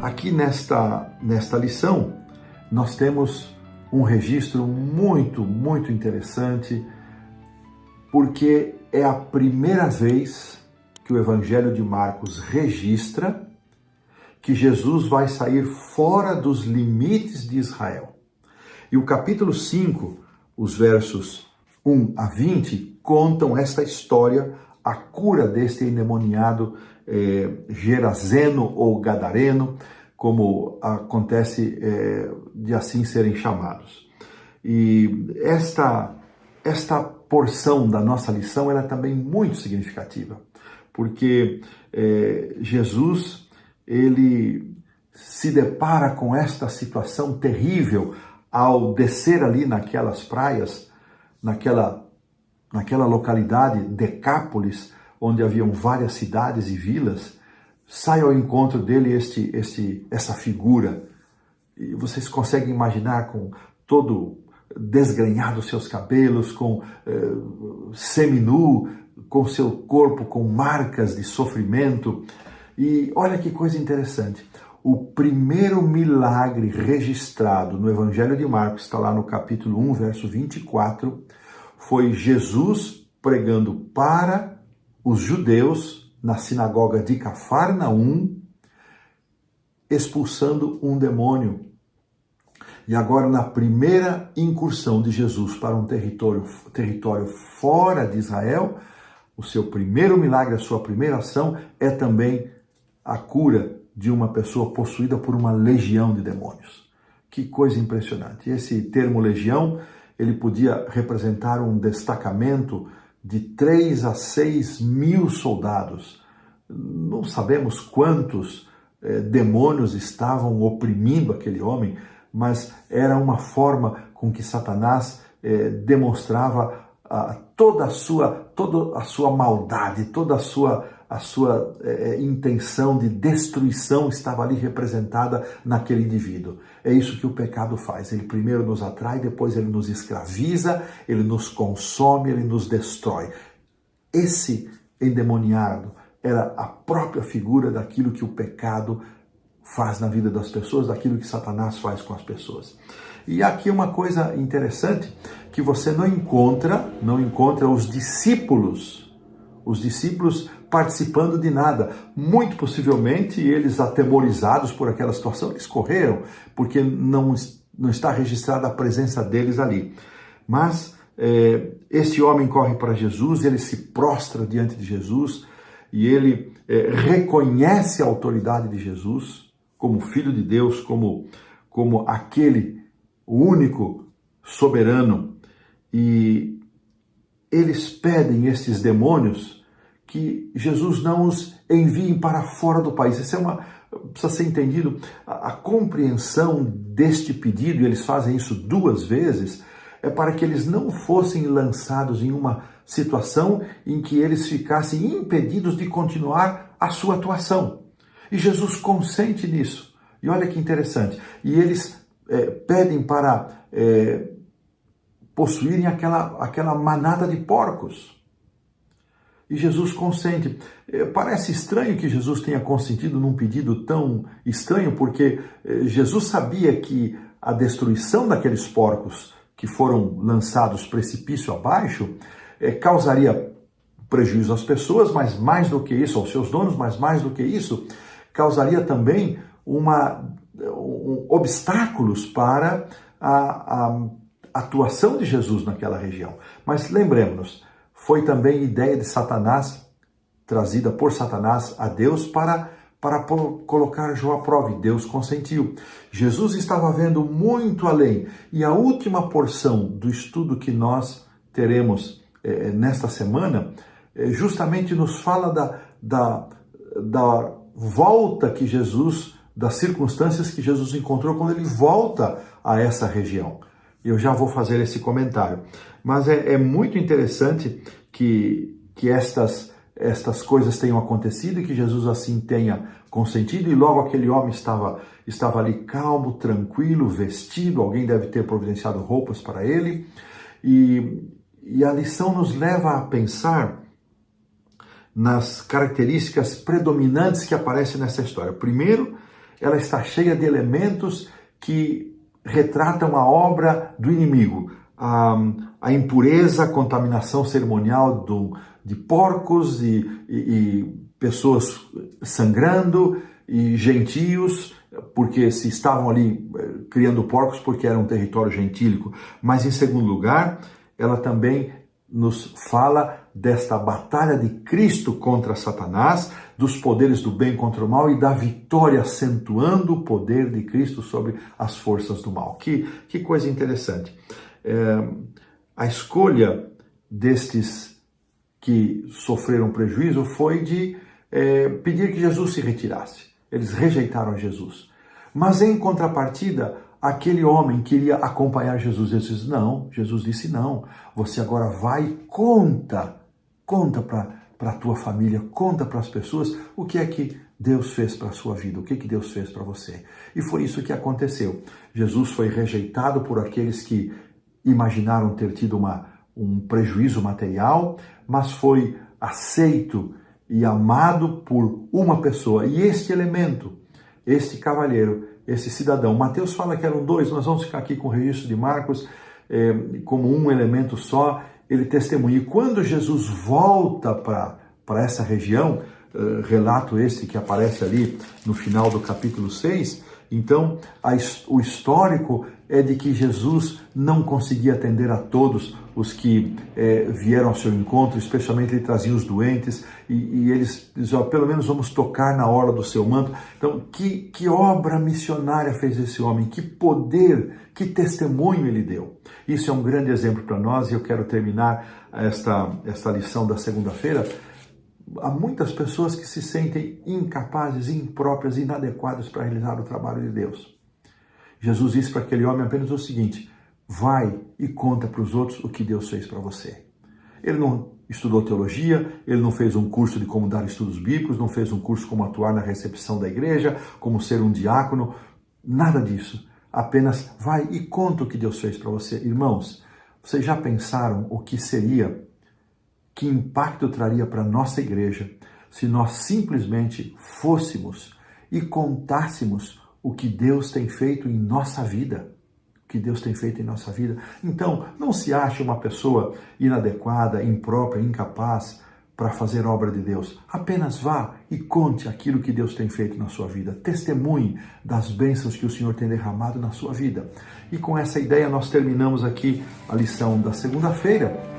Aqui nesta lição, nós temos um registro muito interessante, porque é a primeira vez que o Evangelho de Marcos registra que Jesus vai sair fora dos limites de Israel. E o capítulo 5, os versos 1 a 20, contam esta história, a cura deste endemoniado Gerazeno ou Gadareno, como acontece de assim serem chamados. E esta porção da nossa lição ela é também muito significativa, porque Jesus ele se depara com esta situação terrível ao descer ali naquelas praias, naquela localidade, Decápolis, onde haviam várias cidades e vilas. Sai ao encontro dele essa figura. E vocês conseguem imaginar com todo desgrenhado seus cabelos, com seminu, com seu corpo com marcas de sofrimento. E olha que coisa interessante. O primeiro milagre registrado no Evangelho de Marcos, está lá no capítulo 1, verso 24, foi Jesus pregando para os judeus na sinagoga de Cafarnaum, expulsando um demônio. E agora, na primeira incursão de Jesus para um território fora de Israel, o seu primeiro milagre, a sua primeira ação é também a cura de uma pessoa possuída por uma legião de demônios. Que coisa impressionante. Esse termo legião, ele podia representar um destacamento de 3 a 6 mil soldados. Não sabemos quantos demônios estavam oprimindo aquele homem, mas era uma forma com que Satanás demonstrava toda a sua maldade, toda a sua intenção de destruição estava ali representada naquele indivíduo. É isso que o pecado faz. Ele primeiro nos atrai, depois ele nos escraviza, ele nos consome, ele nos destrói. Esse endemoniado era a própria figura daquilo que o pecado faz na vida das pessoas, daquilo que Satanás faz com as pessoas. E aqui uma coisa interessante, que você não encontra os discípulos participando de nada. Muito possivelmente eles, atemorizados por aquela situação, eles correram, porque não está registrada a presença deles ali. Mas esse homem corre para Jesus, ele se prostra diante de Jesus e ele reconhece a autoridade de Jesus como Filho de Deus, como aquele, o único soberano. E eles pedem estes demônios que Jesus não os envie para fora do país. Isso precisa ser entendido. A compreensão deste pedido, e eles fazem isso 2 vezes, é para que eles não fossem lançados em uma situação em que eles ficassem impedidos de continuar a sua atuação. E Jesus consente nisso. E olha que interessante. E eles pedem para possuírem aquela manada de porcos. E Jesus consente. Parece estranho que Jesus tenha consentido num pedido tão estranho, porque Jesus sabia que a destruição daqueles porcos que foram lançados precipício abaixo causaria prejuízo às pessoas, mas mais do que isso, aos seus donos, mas mais do que isso, causaria também obstáculos para a atuação de Jesus naquela região. Mas lembremos-nos, foi também ideia de Satanás, trazida por Satanás a Deus para colocar Jó à prova, e Deus consentiu. Jesus estava vendo muito além, e a última porção do estudo que nós teremos nesta semana justamente nos fala da volta que Jesus, das circunstâncias que Jesus encontrou quando ele volta a essa região. Eu já vou fazer esse comentário. Mas é muito interessante que estas coisas tenham acontecido e que Jesus assim tenha consentido, e logo aquele homem estava ali calmo, tranquilo, vestido, alguém deve ter providenciado roupas para ele, e a lição nos leva a pensar nas características predominantes que aparecem nessa história. Primeiro, ela está cheia de elementos que retratam a obra do inimigo. A impureza, a contaminação cerimonial de porcos e pessoas sangrando e gentios, porque se estavam ali criando porcos porque era um território gentílico. Mas em segundo lugar, ela também nos fala desta batalha de Cristo contra Satanás, dos poderes do bem contra o mal e da vitória, acentuando o poder de Cristo sobre as forças do mal. Que coisa interessante. A escolha destes que sofreram prejuízo foi de pedir que Jesus se retirasse. Eles rejeitaram Jesus. Mas em contrapartida, aquele homem queria acompanhar Jesus. Ele disse, não, Jesus disse não. Você agora vai e conta para a tua família, conta para as pessoas o que é que Deus fez para a sua vida, o que Deus fez para você. E foi isso que aconteceu. Jesus foi rejeitado por aqueles que imaginaram ter tido um prejuízo material, mas foi aceito e amado por uma pessoa. E este elemento, este cavalheiro, esse cidadão, Mateus fala que eram dois, nós vamos ficar aqui com o registro de Marcos como um elemento só, ele testemunha. E quando Jesus volta para essa região, relato esse que aparece ali no final do capítulo 6, então o histórico é de que Jesus não conseguia atender a todos os que vieram ao seu encontro, especialmente ele trazia os doentes, e eles diziam, pelo menos vamos tocar na hora do seu manto. Então, que obra missionária fez esse homem, que poder, que testemunho ele deu. Isso é um grande exemplo para nós, e eu quero terminar esta lição da segunda-feira. Há muitas pessoas que se sentem incapazes, impróprias, inadequadas para realizar o trabalho de Deus. Jesus disse para aquele homem apenas o seguinte, vai e conta para os outros o que Deus fez para você. Ele não estudou teologia, ele não fez um curso de como dar estudos bíblicos, não fez um curso como atuar na recepção da igreja, como ser um diácono, nada disso. Apenas vai e conta o que Deus fez para você. Irmãos, vocês já pensaram o que seria, que impacto traria para a nossa igreja se nós simplesmente fôssemos e contássemos o que Deus tem feito em nossa vida? O que Deus tem feito em nossa vida. Então, não se ache uma pessoa inadequada, imprópria, incapaz para fazer obra de Deus. Apenas vá e conte aquilo que Deus tem feito na sua vida. Testemunhe das bênçãos que o Senhor tem derramado na sua vida. E com essa ideia nós terminamos aqui a lição da segunda-feira.